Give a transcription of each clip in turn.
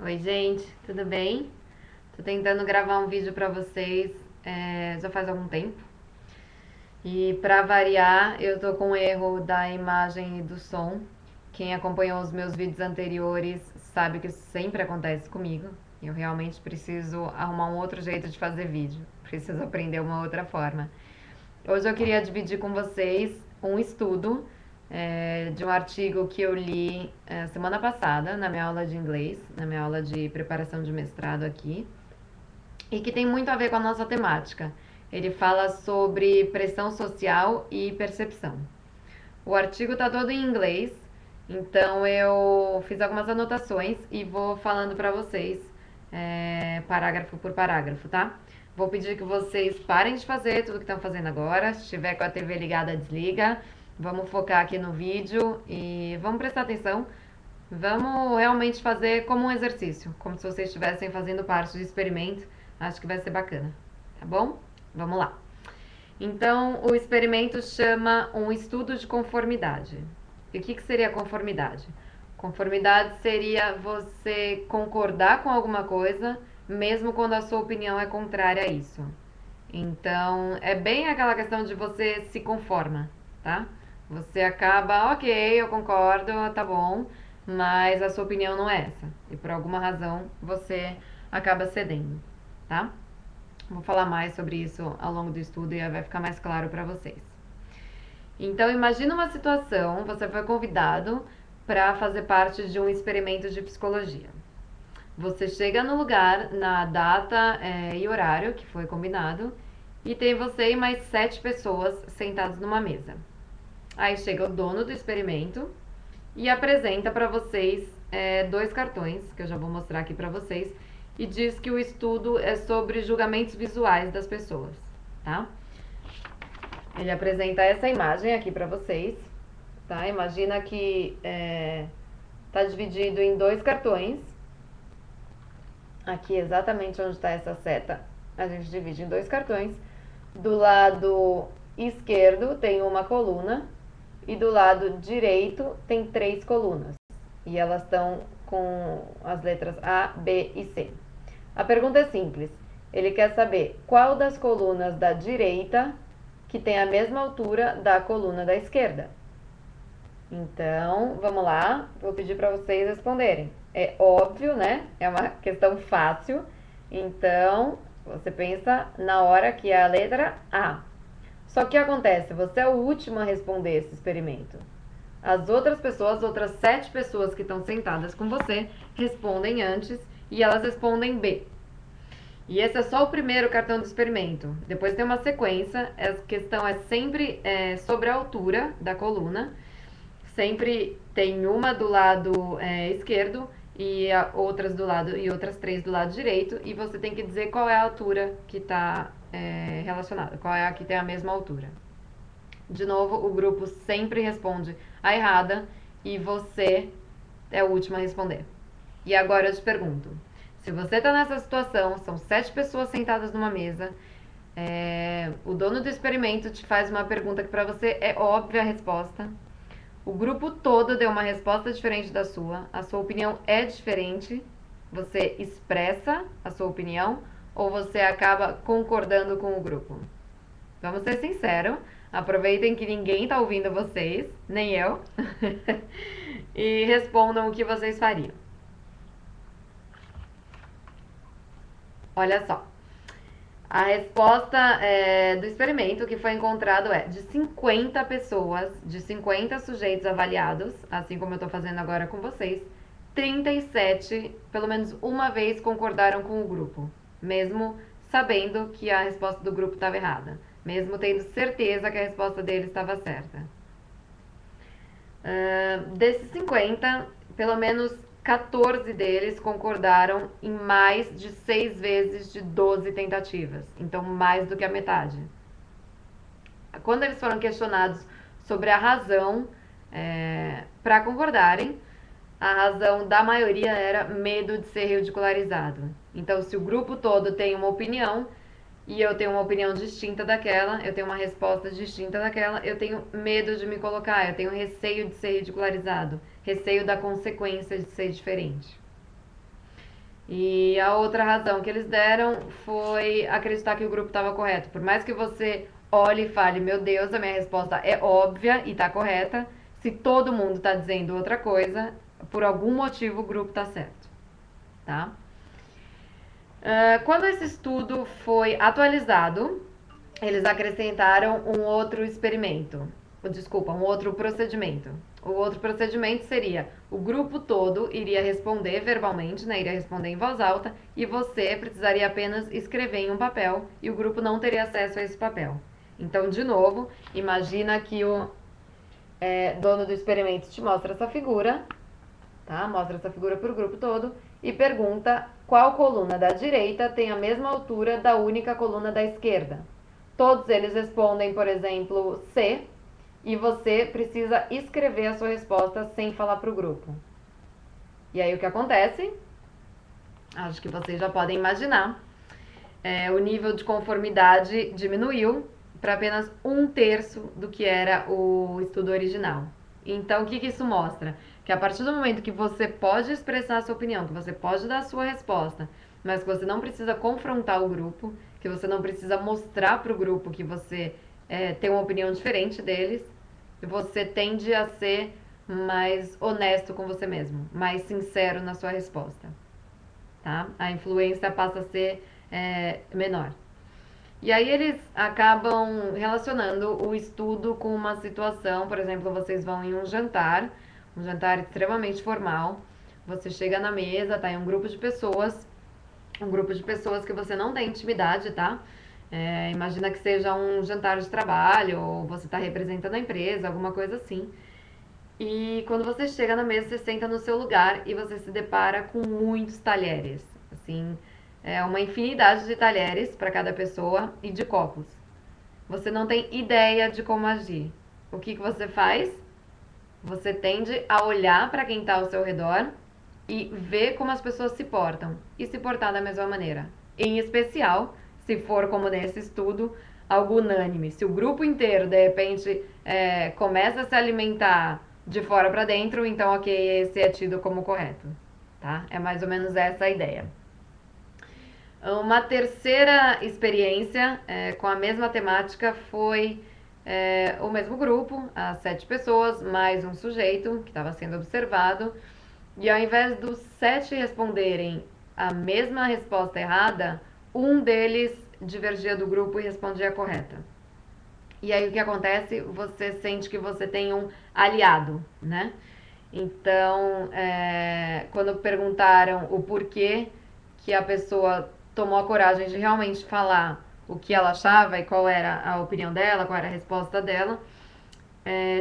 Oi, gente, tudo bem? Tô tentando gravar um vídeo pra vocês já faz algum tempo. E pra variar, eu tô com erro da imagem e do som. Quem acompanhou os meus vídeos anteriores sabe que isso sempre acontece comigo. Eu realmente preciso arrumar um outro jeito de fazer vídeo. Preciso aprender uma outra forma. Hoje eu queria dividir com vocês um estudo de um artigo que eu li semana passada na minha aula de inglês, na minha aula de preparação de mestrado aqui, e que tem muito a ver com a nossa temática. Ele fala sobre pressão social e percepção. O artigo está todo em inglês, então eu fiz algumas anotações e vou falando para vocês parágrafo por parágrafo, tá? Vou pedir que vocês parem de fazer tudo que estão fazendo agora. Se estiver com a TV ligada, desliga. Vamos focar aqui no vídeo e vamos prestar atenção. Vamos realmente fazer como um exercício, como se vocês estivessem fazendo parte do experimento. Acho que vai ser bacana, tá bom? Vamos lá. Então, o experimento chama um estudo de conformidade. E o que seria conformidade? Conformidade seria você concordar com alguma coisa, mesmo quando a sua opinião é contrária a isso. Então, é bem aquela questão de você se conforma, tá? Você acaba, ok, eu concordo, tá bom, mas a sua opinião não é essa. E por alguma razão você acaba cedendo, tá? Vou falar mais sobre isso ao longo do estudo e vai ficar mais claro para vocês. Então, imagina uma situação, você foi convidado para fazer parte de um experimento de psicologia. Você chega no lugar, na data e horário que foi combinado, e tem você e mais 7 pessoas sentadas numa mesa. Aí chega o dono do experimento e apresenta para vocês 2 cartões, que eu já vou mostrar aqui para vocês, e diz que o estudo é sobre julgamentos visuais das pessoas, tá? Ele apresenta essa imagem aqui para vocês, tá? Imagina que tá dividido em 2 cartões. Aqui exatamente onde está essa seta, a gente divide em 2 cartões. Do lado esquerdo tem uma coluna e do lado direito tem 3 colunas. E elas estão com as letras A, B e C. A pergunta é simples. Ele quer saber qual das colunas da direita que tem a mesma altura da coluna da esquerda. Então, vamos lá, vou pedir para vocês responderem. É óbvio, né? É uma questão fácil. Então, você pensa na hora que é a letra A. Só que o que acontece? Você é o último a responder esse experimento. As outras pessoas, as outras 7 pessoas que estão sentadas com você, respondem antes e elas respondem B. E esse é só o primeiro cartão do experimento. Depois tem uma sequência. A questão é sempre sobre a altura da coluna. Sempre tem uma do lado esquerdo e outras do lado e outras 3 do lado direito. E você tem que dizer qual é a altura que está relacionada, qual é a que tem a mesma altura. De novo, o grupo sempre responde a errada e você é o último a responder. E agora eu te pergunto, se você está nessa situação, são 7 pessoas sentadas numa mesa, o dono do experimento te faz uma pergunta que para você é óbvia a resposta, o grupo todo deu uma resposta diferente da sua, a sua opinião é diferente, você expressa a sua opinião ou você acaba concordando com o grupo? Vamos ser sinceros, aproveitem que ninguém está ouvindo vocês, nem eu, e respondam o que vocês fariam. Olha só. A resposta do experimento que foi encontrado é de 50 pessoas, de 50 sujeitos avaliados, assim como eu estou fazendo agora com vocês, 37, pelo menos uma vez, concordaram com o grupo, mesmo sabendo que a resposta do grupo estava errada, mesmo tendo certeza que a resposta deles estava certa. Desses 50, pelo menos 14 deles concordaram em mais de 6 vezes de 12 tentativas. Então, mais do que a metade. Quando eles foram questionados sobre a razão para concordarem, a razão da maioria era medo de ser ridicularizado. Então, se o grupo todo tem uma opinião e eu tenho uma opinião distinta daquela, eu tenho uma resposta distinta daquela, eu tenho medo de me colocar, eu tenho receio de ser ridicularizado, receio da consequência de ser diferente. E a outra razão que eles deram foi acreditar que o grupo estava correto. Por mais que você olhe e fale, meu Deus, a minha resposta é óbvia e está correta, se todo mundo está dizendo outra coisa, por algum motivo o grupo está certo, tá? Quando esse estudo foi atualizado, eles acrescentaram um outro experimento. Desculpa, um outro procedimento. O outro procedimento seria: o grupo todo iria responder verbalmente, né? Iria responder em voz alta, e você precisaria apenas escrever em um papel e o grupo não teria acesso a esse papel. Então, de novo, imagina que o dono do experimento te mostra essa figura, tá? Mostra essa figura para o grupo todo e pergunta qual coluna da direita tem a mesma altura da única coluna da esquerda. Todos eles respondem, por exemplo, C, e você precisa escrever a sua resposta sem falar para o grupo. E aí o que acontece? Acho que vocês já podem imaginar. O nível de conformidade diminuiu para apenas 1/3 do que era o estudo original. Então, o que isso mostra? Que a partir do momento que você pode expressar a sua opinião, que você pode dar a sua resposta, mas que você não precisa confrontar o grupo, que você não precisa mostrar para o grupo que você tem uma opinião diferente deles, você tende a ser mais honesto com você mesmo, mais sincero na sua resposta, tá? A influência passa a ser menor. E aí eles acabam relacionando o estudo com uma situação, por exemplo, vocês vão em um jantar extremamente formal, você chega na mesa, tá em um grupo de pessoas que você não tem intimidade, tá? Imagina que seja um jantar de trabalho, ou você está representando a empresa, alguma coisa assim. E quando você chega na mesa, você senta no seu lugar e você se depara com muitos talheres. Assim, uma infinidade de talheres para cada pessoa e de copos. Você não tem ideia de como agir. O que você faz? Você tende a olhar para quem está ao seu redor e ver como as pessoas se portam e se portar da mesma maneira. Em especial, se for como nesse estudo, algo unânime. Se o grupo inteiro, de repente, começa a se alimentar de fora para dentro, então, ok, esse é tido como correto. Tá? É mais ou menos essa a ideia. Uma terceira experiência com a mesma temática foi o mesmo grupo, as 7 pessoas, mais um sujeito que estava sendo observado. E ao invés dos 7 responderem a mesma resposta errada, um deles divergia do grupo e respondia a correta. E aí o que acontece? Você sente que você tem um aliado, né? Então, quando perguntaram o porquê que a pessoa tomou a coragem de realmente falar o que ela achava e qual era a opinião dela, qual era a resposta dela,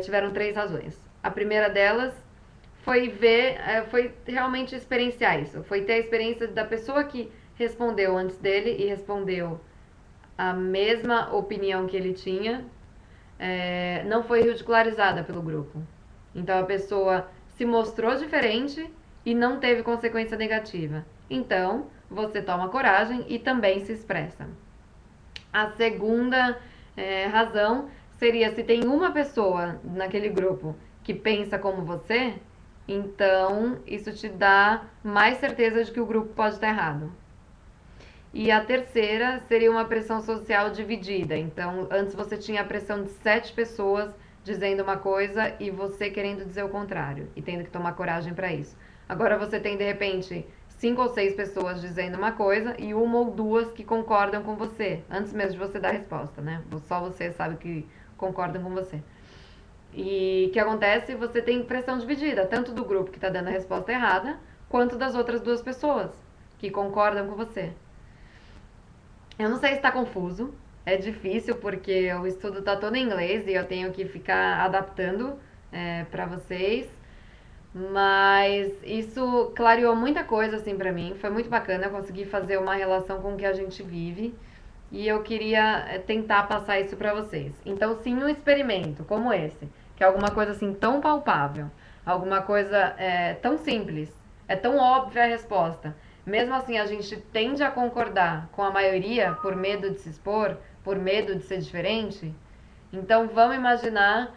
tiveram 3 razões. A primeira delas foi realmente experienciar isso. Foi ter a experiência da pessoa que respondeu antes dele e respondeu a mesma opinião que ele tinha, não foi ridicularizada pelo grupo. Então a pessoa se mostrou diferente e não teve consequência negativa. Então você toma coragem e também se expressa. A segunda razão seria: se tem uma pessoa naquele grupo que pensa como você, então isso te dá mais certeza de que o grupo pode estar errado. E a terceira seria uma pressão social dividida. Então, antes você tinha a pressão de 7 pessoas dizendo uma coisa e você querendo dizer o contrário e tendo que tomar coragem para isso. Agora você tem, de repente, 5 ou 6 pessoas dizendo uma coisa e uma ou duas que concordam com você, antes mesmo de você dar a resposta, né? Só você sabe que concordam com você. E o que acontece? Você tem pressão dividida, tanto do grupo que está dando a resposta errada, quanto das outras 2 pessoas que concordam com você. Eu não sei se está confuso, é difícil porque o estudo está todo em inglês e eu tenho que ficar adaptando para vocês, mas isso clareou muita coisa assim para mim, foi muito bacana, eu consegui fazer uma relação com o que a gente vive e eu queria tentar passar isso para vocês. Então, sim, um experimento como esse, que é alguma coisa assim tão palpável, alguma coisa tão simples, é tão óbvia a resposta. Mesmo assim, a gente tende a concordar com a maioria por medo de se expor, por medo de ser diferente. Então, vamos imaginar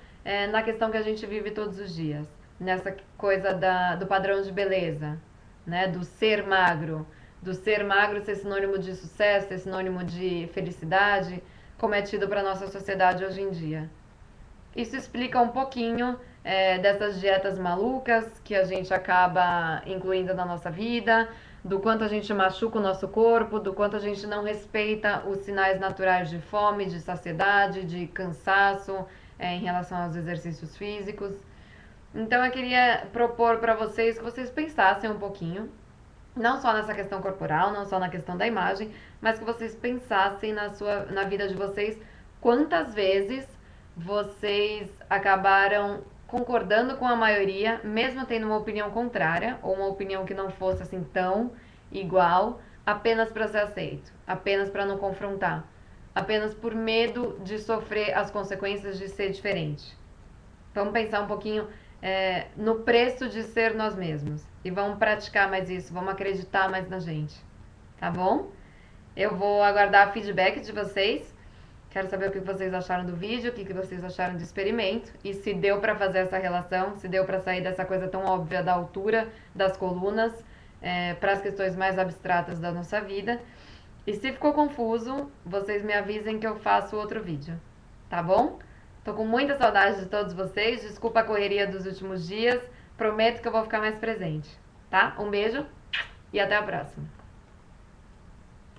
na questão que a gente vive todos os dias, nessa coisa do padrão de beleza, né, do ser magro. do ser magro ser sinônimo de sucesso, ser sinônimo de felicidade, como é tido para a nossa sociedade hoje em dia. Isso explica um pouquinho dessas dietas malucas que a gente acaba incluindo na nossa vida, do quanto a gente machuca o nosso corpo, do quanto a gente não respeita os sinais naturais de fome, de saciedade, de cansaço em relação aos exercícios físicos. Então eu queria propor para vocês que vocês pensassem um pouquinho, não só nessa questão corporal, não só na questão da imagem, mas que vocês pensassem na vida de vocês quantas vezes vocês acabaram concordando com a maioria, mesmo tendo uma opinião contrária, ou uma opinião que não fosse assim tão igual, apenas para ser aceito, apenas para não confrontar, apenas por medo de sofrer as consequências de ser diferente. Vamos pensar um pouquinho no preço de ser nós mesmos. E vamos praticar mais isso, vamos acreditar mais na gente. Tá bom? Eu vou aguardar feedback de vocês. Quero saber o que vocês acharam do vídeo, o que vocês acharam do experimento. E se deu para fazer essa relação, se deu para sair dessa coisa tão óbvia da altura das colunas para as questões mais abstratas da nossa vida. E se ficou confuso, vocês me avisem que eu faço outro vídeo. Tá bom? Tô com muita saudade de todos vocês. Desculpa a correria dos últimos dias. Prometo que eu vou ficar mais presente, tá? Um beijo e até a próxima.